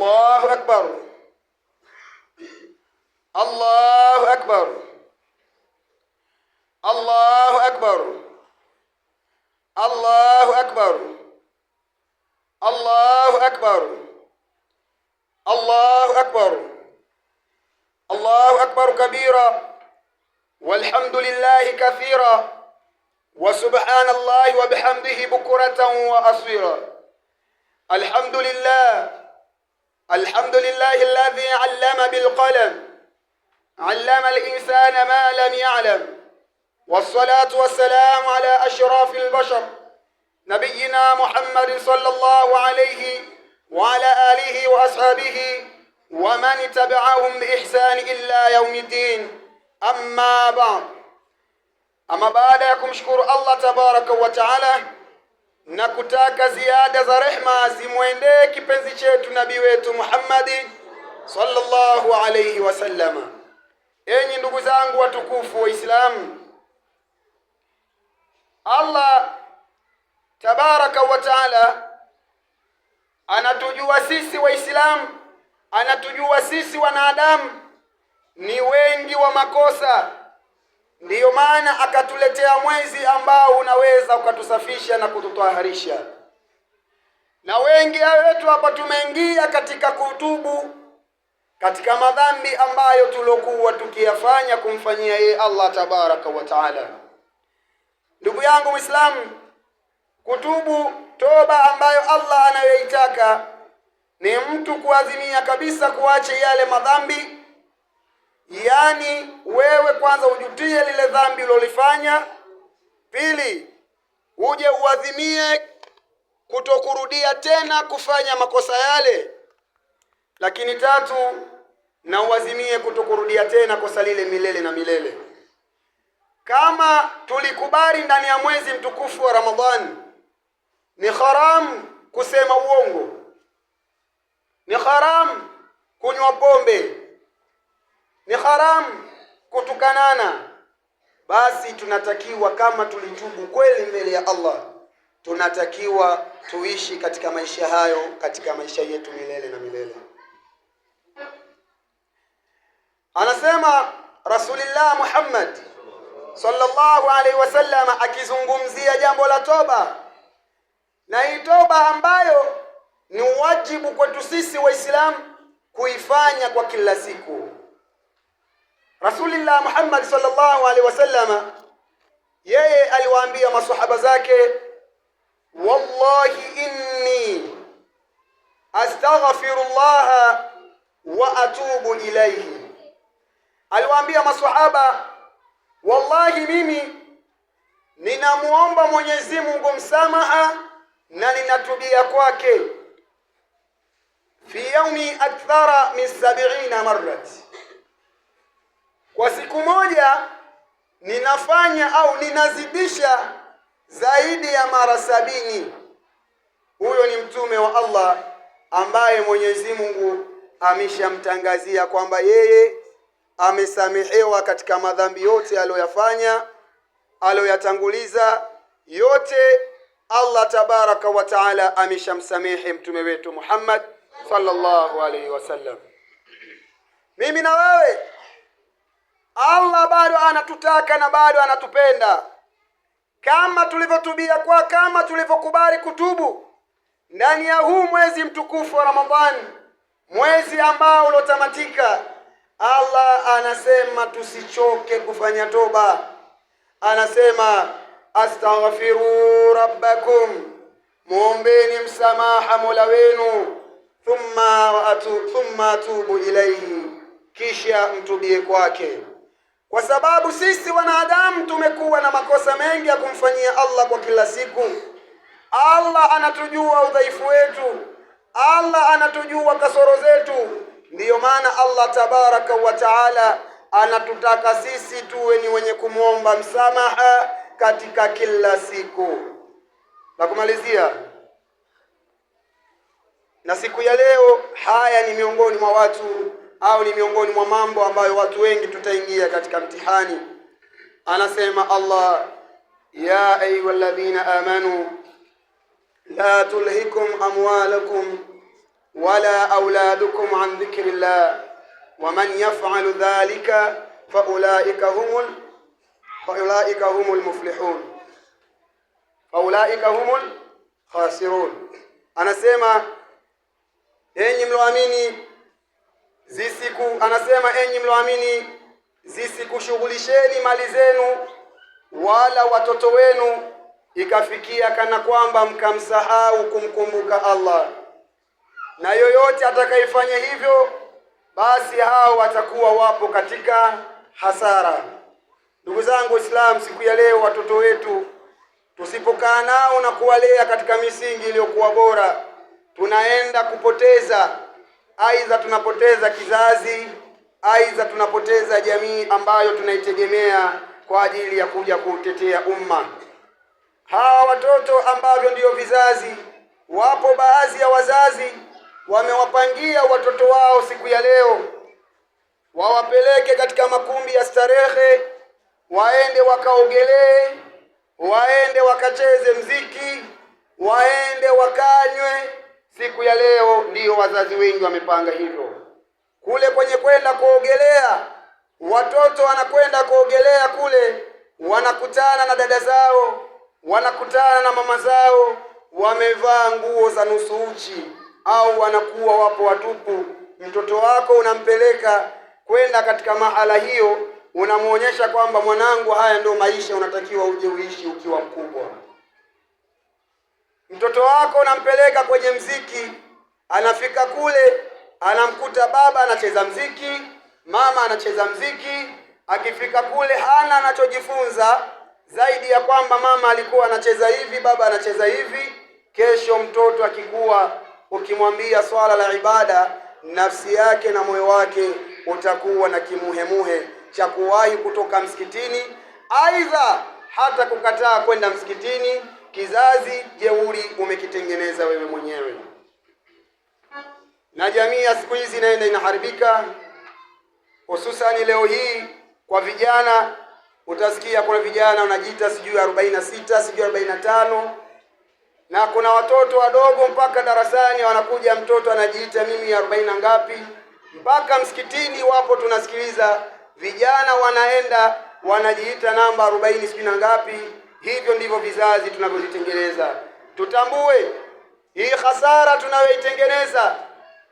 الله أكبر الله أكبر الله أكبر الله أكبر الله أكبر الله أكبر الله أكبر كبيرا والحمد لله كثيرا وسبحان الله وبحمده بكرة وأصيلا. الحمد لله الذي علم بالقلم علم الإنسان ما لم يعلم، والصلاة والسلام على أشراف البشر نبينا محمد صلى الله عليه وعلى آله وأصحابه ومن تبعهم بإحسان إلى يوم الدين. أما بعد، ama baada ya kumshukuru Allah tabaraka wa taala na kutaka ziada za rehma zimwendee kipenzi chetu nabii wetu Muhammad sallallahu alayhi wasallama. Enyi ndugu zangu watukufu Waislamu, Allah tabaraka wa taala anatujua sisi Waislamu, anatujua sisi wanadamu ni wengi wa makosa. Ndiyo maana akatuletea mwezi ambao unaweza ukatusafisha na kututwaharisha. Na wengi wetu hapa tumeingia katika kutubu katika madhambi ambayo tulokuwa tukiyafanya kumfanyia yeye Allah tabaraka wa taala. Ndugu yangu Muislamu, kutubu, toba ambayo Allah anayoitaka ni mtu kuazimia kabisa kuacha yale madhambi. Yani wewe kwanza ujutie lile dhambi ulilofanya, pili uje uadhimie kutokurudia tena kufanya makosa yale, lakini tatu na uazimie kutokurudia tena kosa lile milele na milele. Kama tulikubali ndani ya mwezi mtukufu wa Ramadhani ni haram kusema uongo, ni haram kunywa pombe, ni haram kutukanana, basi tunatakiwa kama tulitubu kweli mbele ya Allah, tunatakiwa tuishi katika maisha hayo, katika maisha yetu milele na milele. Anasema Rasulullah Muhammad sallallahu alaihi wasallam akizungumzia jambo la toba, na hii toba ambayo ni wajibu kwetu sisi Waislamu kuifanya kwa kila siku. Rasulullah Muhammad sallallahu alaihi wasallam yeye aliwaambia maswahaba zake, wallahi inni astaghfirullah wa atubu ilayhi. Aliwaambia maswahaba, wallahi mimi ninamuomba Mwenyezi Mungu msamaha na ninatubia kwake fi yaumi akthara min 70 marrat, kwa siku moja ninafanya au ninazidisha zaidi ya mara 70. Huyo ni mtume wa Allah ambaye Mwenyezi Mungu ameshamtangazia kwamba yeye amesamehewa katika madhambi yote aliyoyafanya, aliyoyatanguliza yote. Allah tabaraka wa taala ameshamsamehe mtume wetu Muhammad sallallahu alaihi wasallam. Mimi na wewe, Allah bado anatutaka na bado anatupenda. Kama tulivyotubia kama tulivyokubali kutubu ndani ya huu mwezi mtukufu wa Ramadhani, mwezi ambao ulotamatika, Allah anasema tusichoke kufanya toba. Anasema astaghfiru rabbakum, muombeni msamaha Mola wenu, thumma atubu ilayhi, kisha mtubie kwake. Kwa sababu sisi wanadamu tumekuwa na makosa mengi ya kumfanyia Allah kwa kila siku. Allah anatujua udhaifu wetu, Allah anatujua kasoro zetu. Ndiyo maana Allah tabaraka wa taala anatutaka sisi tuwe ni wenye kumwomba msamaha katika kila siku. Na kumalizia, na siku ya leo, haya ni miongoni mwa watu au ni miongoni mwa mambo ambayo watu wengi tutaingia katika mtihani. Anasema Allah, ya ayyuhalladhina amanu la tulhikum amwalakum ولا أولادكم عن ذكر الله ومن يفعل ذلك فأولئك هم المفلحون فأولئك هم الخاسرون. Anasema enyi mloamini zisikushughulisheni mali zenu wala watoto wenu ikafikia kana kwamba mkamsahau kumkumbuka Allah, na yoyote atakayefanya hivyo basi hao watakuwa wapo katika hasara. Ndugu zangu Waislamu, siku ya leo watoto wetu tusipokaa nao na kuwalea katika misingi iliyokuwa bora, tunaenda kupoteza, aidha tunapoteza kizazi, aidha tunapoteza jamii ambayo tunaitegemea kwa ajili ya kuja kutetea umma. Hawa watoto ambavyo ndiyo vizazi, wapo baadhi ya wazazi wamewapangia watoto wao siku ya leo wawapeleke katika makumbi ya starehe, waende wakaogelee, waende wakacheze mziki, waende wakanywe. Siku ya leo ndiyo wazazi wengi wamepanga hivyo. Kule kwenye kwenda kuogelea, watoto wanakwenda kuogelea kule, wanakutana na dada zao, wanakutana na mama zao, wamevaa nguo za nusu uchi au wanakuwa wapo watupu. Mtoto wako unampeleka kwenda katika mahala hiyo, unamuonyesha kwamba mwanangu, haya ndio maisha unatakiwa uje uishi ukiwa mkubwa. Mtoto wako unampeleka kwenye mziki, anafika kule anamkuta baba anacheza mziki, mama anacheza mziki. Akifika kule hana anachojifunza zaidi ya kwamba mama alikuwa anacheza hivi, baba anacheza hivi. Kesho mtoto akikuwa, ukimwambia swala la ibada, nafsi yake na moyo wake utakuwa na kimuhemuhe cha kuwahi kutoka msikitini, aidha hata kukataa kwenda msikitini. Kizazi jeuri umekitengeneza wewe mwenyewe, na jamii ya siku hizi inaenda inaharibika, hususani leo hii kwa vijana. Utasikia kuna vijana wanajiita sijui 46 sijui 45, na kuna watoto wadogo mpaka darasani wanakuja, mtoto anajiita mimi 40 ngapi. Mpaka msikitini wapo tunasikiliza vijana wanaenda wanajiita namba 40 sijui ngapi. Hivyo ndivyo vizazi tunavyovitengeneza. Tutambue hii hasara tunayoitengeneza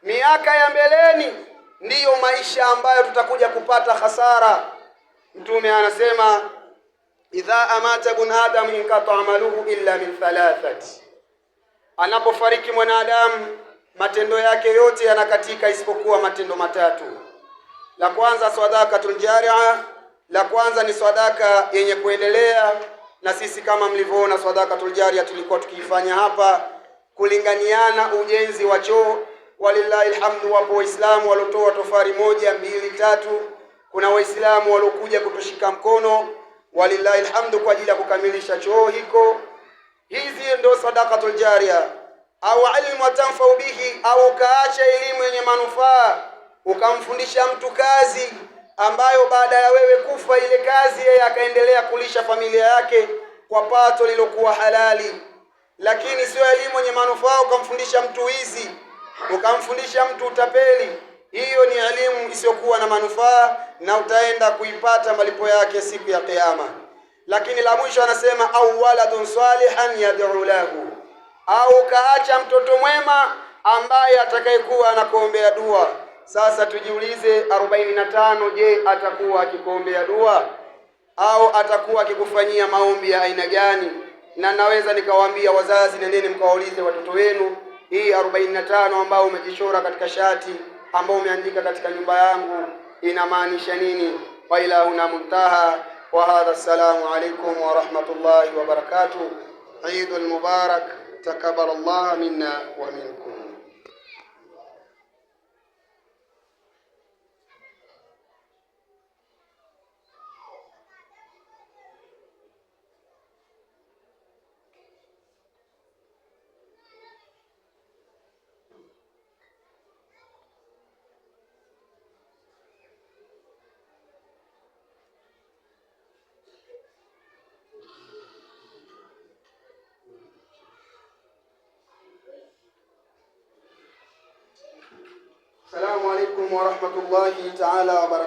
miaka ya mbeleni ndiyo maisha ambayo tutakuja kupata hasara. Mtume anasema idha amata ibn adam inqata amaluhu illa min thalathati, anapofariki mwanadamu matendo yake yote yanakatika isipokuwa matendo matatu. La kwanza sadaqatul jari'a, la kwanza ni sadaka yenye kuendelea. Na sisi kama mlivyoona sadaqatul jari'a tulikuwa tukiifanya hapa, kulinganiana ujenzi wa choo. Walillahi alhamdu, wapo waislamu walotoa tofari 1 2 3. Kuna waislamu walokuja kutushika mkono, walillahi alhamdu, kwa ajili ya kukamilisha choo hiko. Hizi ndio sadaqatul jari'a. Au ilmu tanfau bihi, au kaacha elimu yenye manufaa ukamfundisha mtu kazi ambayo baada ya wewe kufa ile kazi yeye akaendelea kulisha familia yake kwa pato lilokuwa halali. Lakini sio elimu yenye manufaa ukamfundisha mtu wizi, ukamfundisha mtu utapeli. Hiyo ni elimu isiyokuwa na manufaa na utaenda kuipata malipo yake siku ya Kiyama. Lakini la mwisho anasema au waladun salihan yad'u lahu, au kaacha mtoto mwema ambaye atakayekuwa anakuombea dua. Sasa tujiulize 45, je, atakuwa akikuombea dua au atakuwa akikufanyia maombi ya aina gani? Na naweza nikawaambia wazazi, nendeni mkawaulize watoto wenu, hii 45 ambao umejishora katika shati ambao umeandika katika nyumba yangu inamaanisha nini? Wa ilahuna muntaha. Wa hadha, assalamu alaykum wa rahmatullahi wa barakatuh. Eidul mubarak, taqabbalallahu minna wa minkum. Assalamu alaikum wa rahmatullahi ta'ala wa barakatuh.